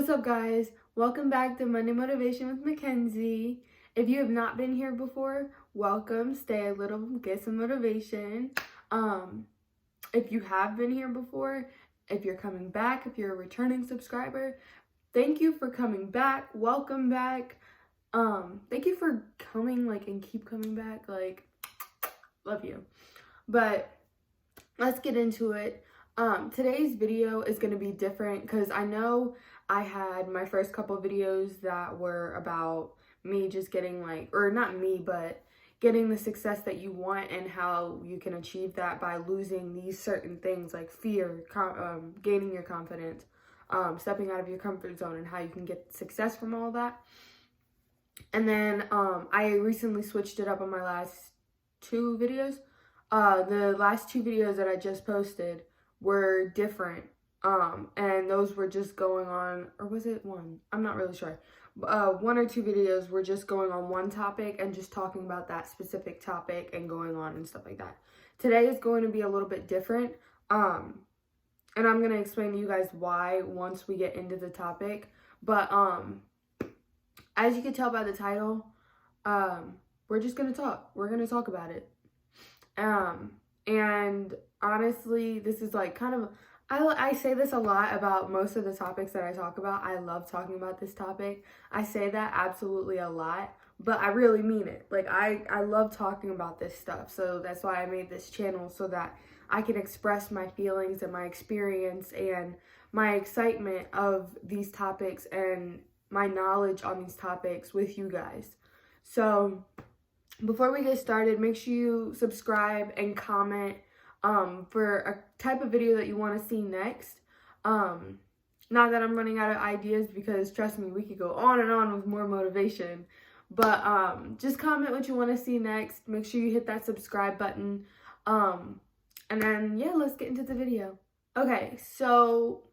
What's up, guys? Welcome back to Monday Motivation with Kenzie. If you have not been here before, welcome. Stay a little, get some motivation. If you have been here before, if you're coming back, if you're a returning subscriber, thank you for coming back. Welcome back. Thank you for coming, and keep coming back. Love you. But let's get into it. Today's video is going to be different because I know I had my first couple videos that were about me just getting or not me, but getting the success that you want and how you can achieve that by losing these certain things like fear, gaining your confidence, stepping out of your comfort zone, and how you can get success from all that. And then I recently switched it up on my last two videos. The last two videos that I just posted were different. And those were just going on, or was it one? I'm not really sure. One or two videos were just going on one topic and just talking about that specific topic and going on and stuff like that. Today is going to be a little bit different. And I'm going to explain to you guys why once we get into the topic. But as you can tell by the title, we're just going to talk. We're going to talk about it. And honestly, this is I say this a lot about most of the topics that I talk about. I love talking about this topic. I say that absolutely a lot, but I really mean it. I love talking about this stuff. So that's why I made this channel, so that I can express my feelings and my experience and my excitement of these topics and my knowledge on these topics with you guys. So before we get started, make sure you subscribe and comment for a type of video that you want to see next. Not that I'm running out of ideas, because trust me, we could go on and on with more motivation. But just comment what you want to see next. Make sure you hit that subscribe button. And then, yeah, let's get into the video. Okay, so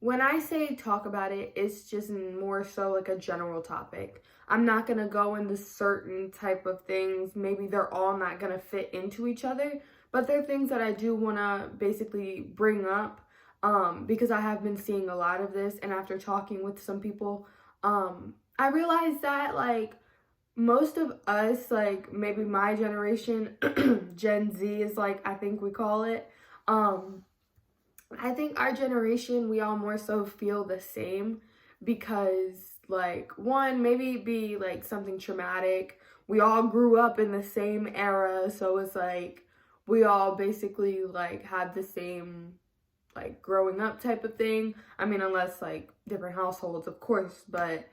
when I say talk about it, it's just more so like a general topic. I'm not going to go into certain type of things. Maybe they're all not going to fit into each other, but they're things that I do want to basically bring up because I have been seeing a lot of this. And after talking with some people, I realized that most of us, maybe my generation, Gen Z is I think we call it, I think our generation, we all more so feel the same because one, maybe be something traumatic. We all grew up in the same era, so it's we all basically had the same growing up type of thing. I mean, unless different households, of course, but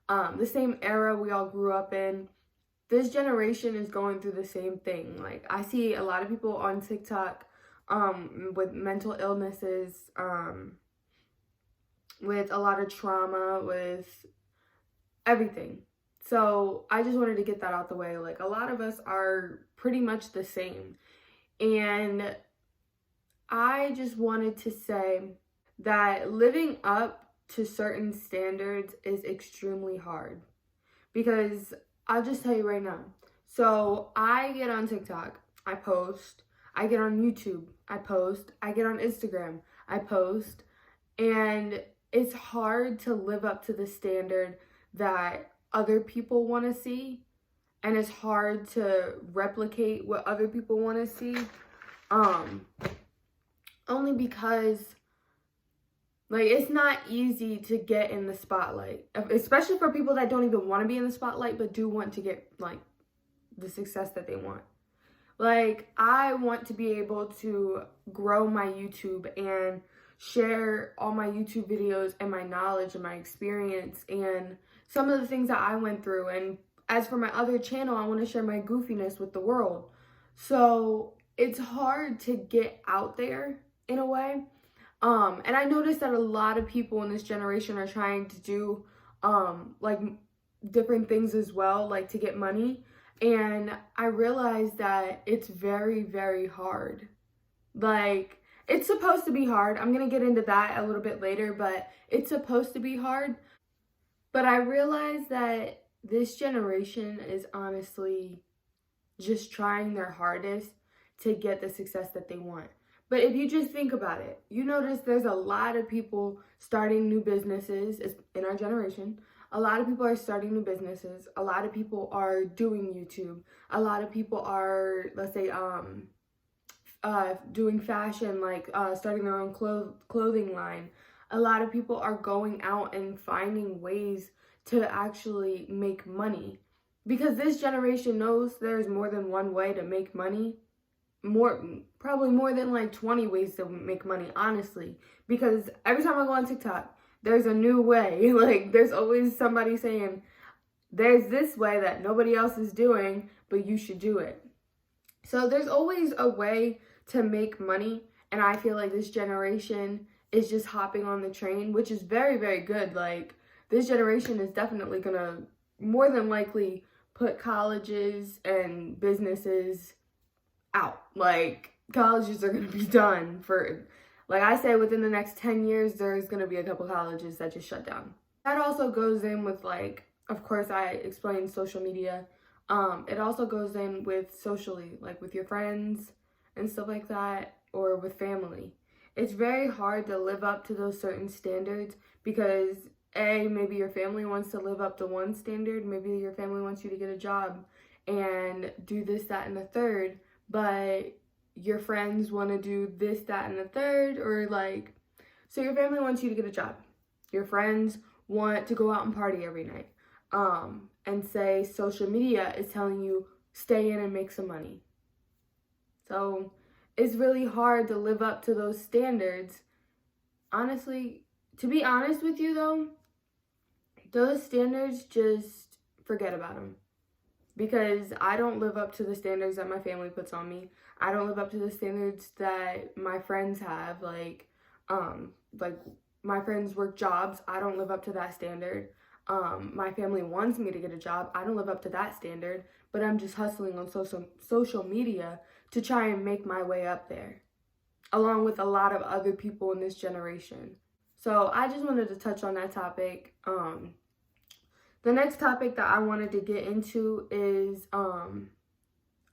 the same era we all grew up in. This generation is going through the same thing. I see a lot of people on TikTok with mental illnesses, with a lot of trauma, with everything. So I just wanted to get that out the way. A lot of us are pretty much the same. And I just wanted to say that living up to certain standards is extremely hard, because I'll just tell you right now. So I get on TikTok, I post. I get on YouTube, I post. I get on Instagram, I post. And it's hard to live up to the standard that other people want to see. And it's hard to replicate what other people want to see. Only because it's not easy to get in the spotlight, especially for people that don't even want to be in the spotlight but do want to get the success that they want. I want to be able to grow my YouTube and share all my YouTube videos and my knowledge and my experience and some of the things that I went through. And as for my other channel, I want to share my goofiness with the world. So it's hard to get out there in a way. And I noticed that a lot of people in this generation are trying to do different things as well, to get money. And I realized that it's very, very hard. It's supposed to be hard. I'm going to get into that a little bit later, but it's supposed to be hard. But I realized that this generation is honestly just trying their hardest to get the success that they want. But if you just think about it, you notice there's a lot of people starting new businesses in our generation. A lot of people are starting new businesses. A lot of people are doing YouTube. A lot of people are, let's say, doing fashion, like starting their own clothing line. A lot of people are going out and finding ways to actually make money, because this generation knows there's more than one way to make money. Probably more than like 20 ways to make money, honestly, because every time I go on TikTok, there's a new way. Like, there's always somebody saying there's this way that nobody else is doing, but you should do it. So there's always a way to make money, and I feel like this generation is just hopping on the train, which is very, very good. Like, this generation is definitely gonna more than likely put colleges and businesses out. Like, colleges are gonna be done for, like I say, within the next 10 years, there's gonna be a couple colleges that just shut down. That also goes in with, like, of course, I explained social media. It also goes in with socially, like with your friends and stuff like that, or with family. It's very hard to live up to those certain standards because maybe your family wants to live up to one standard, maybe your family wants you to get a job and do this, that, and the third, but your friends want to do this, that, and the third, or like, so your family wants you to get a job. Your friends want to go out and party every night. And say social media is telling you stay in and make some money. So it's really hard to live up to those standards. Honestly, to be honest with you though, those standards, just forget about them. Because I don't live up to the standards that my family puts on me. I don't live up to the standards that my friends have. Like my friends work jobs. I don't live up to that standard. My family wants me to get a job. I don't live up to that standard, but I'm just hustling on social media to try and make my way up there, along with a lot of other people in this generation. So I just wanted to touch on that topic. The next topic that I wanted to get into is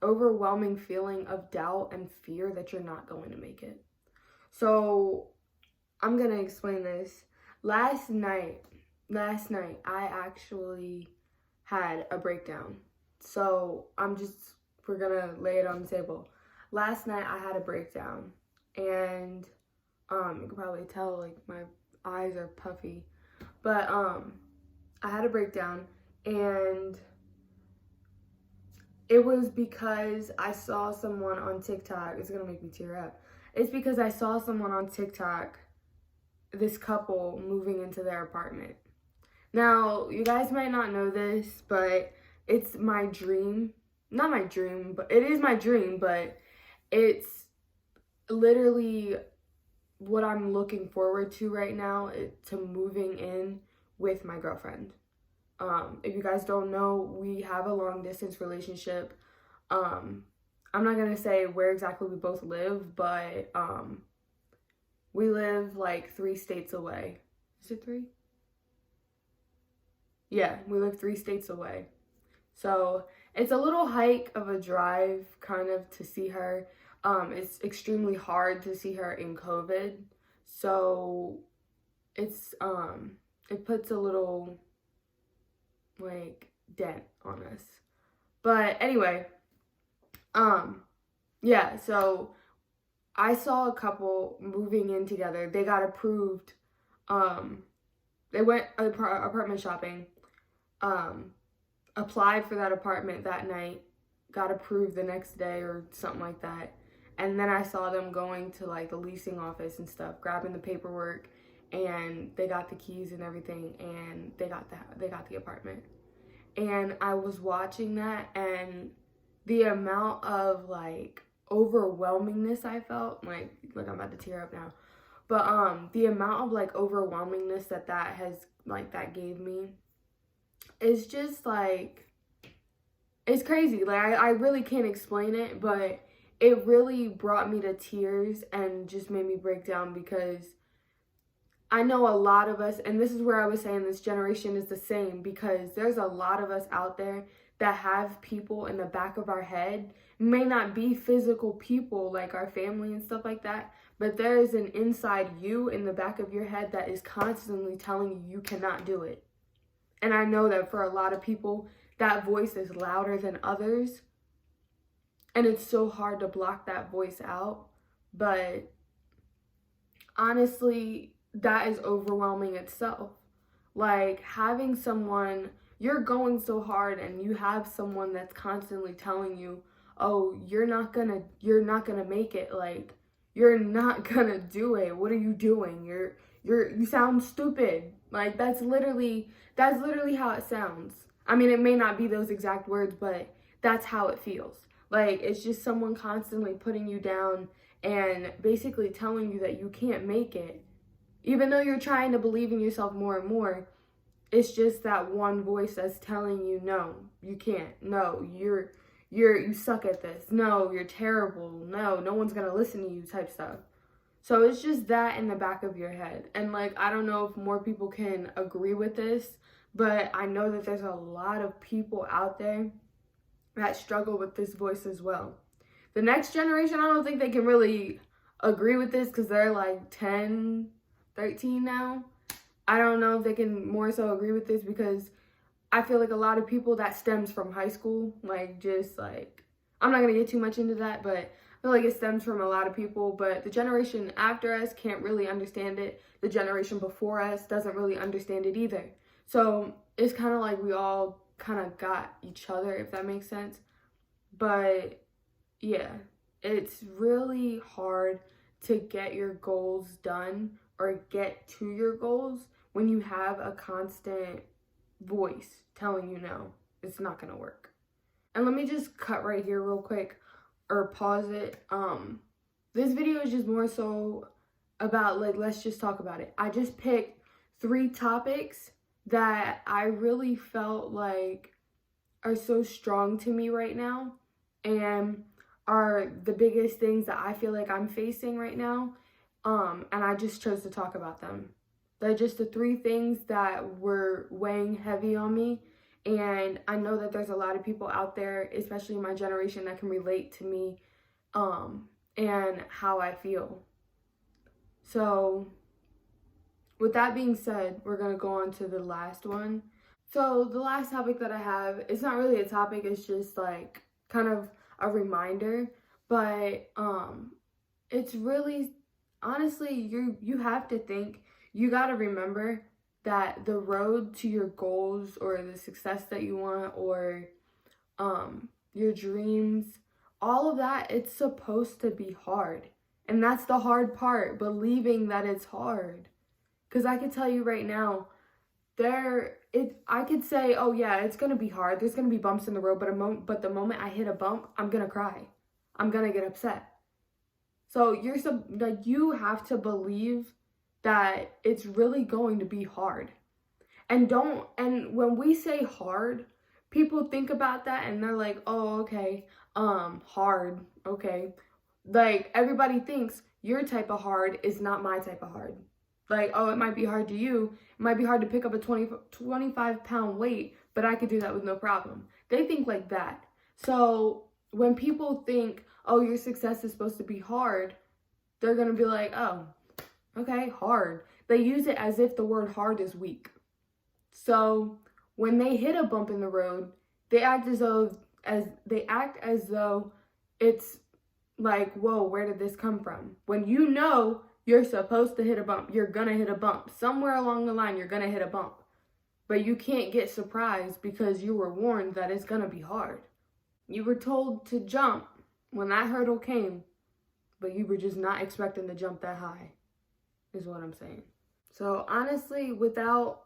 overwhelming feeling of doubt and fear that you're not going to make it. So I'm going to explain this. Last night, I actually had a breakdown. So we're gonna lay it on the table. Last night I had a breakdown, and you can probably tell, like, my eyes are puffy. But I had a breakdown, and it was because I saw someone on TikTok. It's gonna make me tear up. It's because I saw someone on TikTok, this couple moving into their apartment. Now, you guys might not know this, but it's my dream. Not my dream, but it is my dream, but it's literally what I'm looking forward to right now, to moving in with my girlfriend. If you guys don't know, we have a long distance relationship. I'm not gonna say where exactly we both live, but we live like 3 states away. Is it 3? Yeah, we live 3 states away. So it's a little hike of a drive kind of to see her. It's extremely hard to see her in COVID. So it's it puts a little like dent on us. But anyway, yeah, so I saw a couple moving in together. They got approved. They went apartment shopping. Applied for that apartment that night, got approved the next day or something like that. And then I saw them going to like the leasing office and stuff, grabbing the paperwork, and they got the keys and everything, and they got the apartment. And I was watching that, and the amount of like overwhelmingness I felt, like I'm about to tear up now. But the amount of like overwhelmingness that gave me, it's just like, it's crazy. Like I really can't explain it, but it really brought me to tears and just made me break down, because I know a lot of us, and this is where I was saying this generation is the same, because there's a lot of us out there that have people in the back of our head may not be physical people like our family and stuff like that, but there is an inside you in the back of your head that is constantly telling you you cannot do it. And I know that for a lot of people, that voice is louder than others. And it's so hard to block that voice out. But honestly, that is overwhelming itself. Like having someone, you're going so hard and you have someone that's constantly telling you, oh, you're not gonna make it. Like, you're not gonna do it. What are you doing? You sound stupid. Like, that's literally how it sounds. I mean, it may not be those exact words, but that's how it feels. Like, it's just someone constantly putting you down and basically telling you that you can't make it. Even though you're trying to believe in yourself more and more, it's just that one voice that's telling you, no, you can't. No, you suck at this. No, you're terrible. No one's gonna listen to you type stuff. So it's just that in the back of your head. And like, I don't know if more people can agree with this, but I know that there's a lot of people out there that struggle with this voice as well. The next generation, I don't think they can really agree with this because they're like 10, 13 now. I don't know if they can more so agree with this because I feel like a lot of people, that stems from high school. Like, just like, I'm not going to get too much into that, but I feel like it stems from a lot of people. But the generation after us can't really understand it. The generation before us doesn't really understand it either. So it's kind of like we all kind of got each other, if that makes sense. But yeah, it's really hard to get your goals done or get to your goals when you have a constant voice telling you no, it's not gonna work. And let me just cut right here real quick, or pause it. This video is just more so about, like, let's just talk about it. I just picked 3 topics that I really felt like are so strong to me right now and are the biggest things that I feel like I'm facing right now. And I just chose to talk about them. They're just the 3 things that were weighing heavy on me. And I know that there's a lot of people out there, especially my generation, that can relate to me and how I feel. So with that being said, we're going to go on to the last one. So the last topic that I have, it's not really a topic, it's just like kind of a reminder. But it's really, honestly, you have to think, you got to remember that the road to your goals or the success that you want or your dreams, all of that, it's supposed to be hard. And that's the hard part, believing that it's hard. Because I can tell you right now, I could say, oh yeah, it's going to be hard. There's going to be bumps in the road, but the moment I hit a bump, I'm going to cry. I'm going to get upset. So you have to believe that it's really going to be hard. And when we say hard, people think about that and they're like, oh, okay, hard, okay. Like, everybody thinks your type of hard is not my type of hard. Like, oh, it might be hard to you. It might be hard to pick up a 25-pound weight, but I could do that with no problem. They think like that. So when people think, oh, your success is supposed to be hard, they're going to be like, oh, okay, hard. They use it as if the word hard is weak. So when they hit a bump in the road, they act as though it's like, whoa, where did this come from? When you know you're supposed to hit a bump, you're gonna hit a bump. Somewhere along the line, you're gonna hit a bump. But you can't get surprised because you were warned that it's gonna be hard. You were told to jump when that hurdle came, but you were just not expecting to jump that high, is what I'm saying. So honestly, without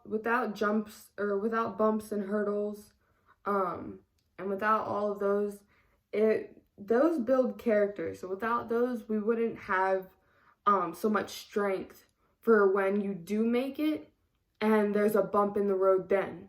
jumps or without bumps and hurdles, and without all of those, those build character. So without those, we wouldn't have so much strength for when you do make it and there's a bump in the road then.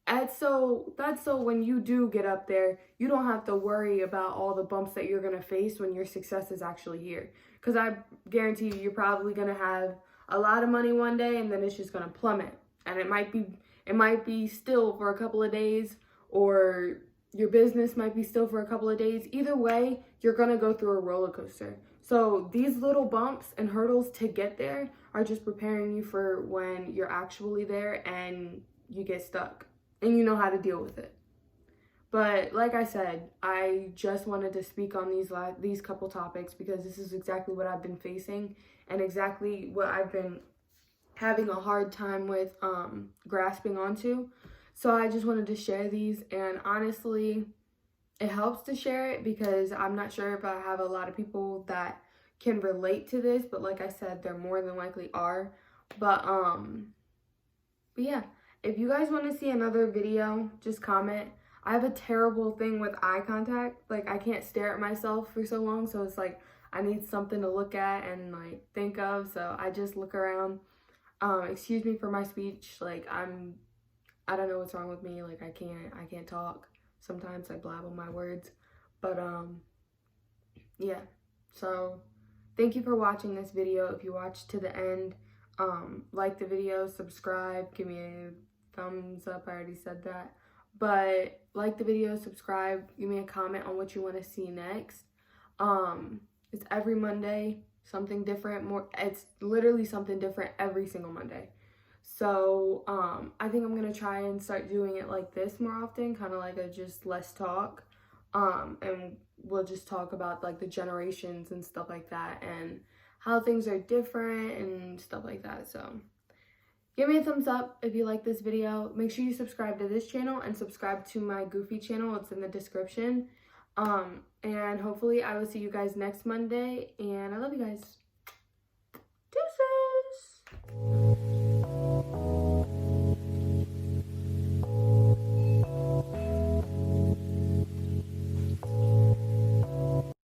That's so when you do get up there, you don't have to worry about all the bumps that you're going to face when your success is actually here. Because I guarantee you, you're probably going to have a lot of money one day and then it's just going to plummet. And it might be still for a couple of days, or your business might be still for a couple of days. Either way, you're gonna go through a roller coaster. So these little bumps and hurdles to get there are just preparing you for when you're actually there and you get stuck and you know how to deal with it. But like I said, I just wanted to speak on these couple topics because this is exactly what I've been facing and exactly what I've been having a hard time with grasping onto. So I just wanted to share these, and honestly, it helps to share it because I'm not sure if I have a lot of people that can relate to this, but like I said, there more than likely are. But yeah, if you guys want to see another video, just comment. I have a terrible thing with eye contact. Like, I can't stare at myself for so long, so it's like I need something to look at and like think of, so I just look around. Excuse me for my speech. Like, I don't know what's wrong with me. Like, I can't talk. Sometimes I blab on my words. But yeah. So thank you for watching this video. If you watched to the end, like the video, subscribe, give me a thumbs up. I already said that. But like the video, subscribe, give me a comment on what you want to see next. It's every Monday, something different. It's literally something different every single Monday. So I think I'm gonna try and start doing it like this more often, kind of like a just less talk. And we'll just talk about like the generations and stuff like that and how things are different and stuff like that. So give me a thumbs up if you like this video. Make sure you subscribe to this channel and subscribe to my Goofy channel. It's in the description. And hopefully I will see you guys next Monday. And I love you guys. Deuces!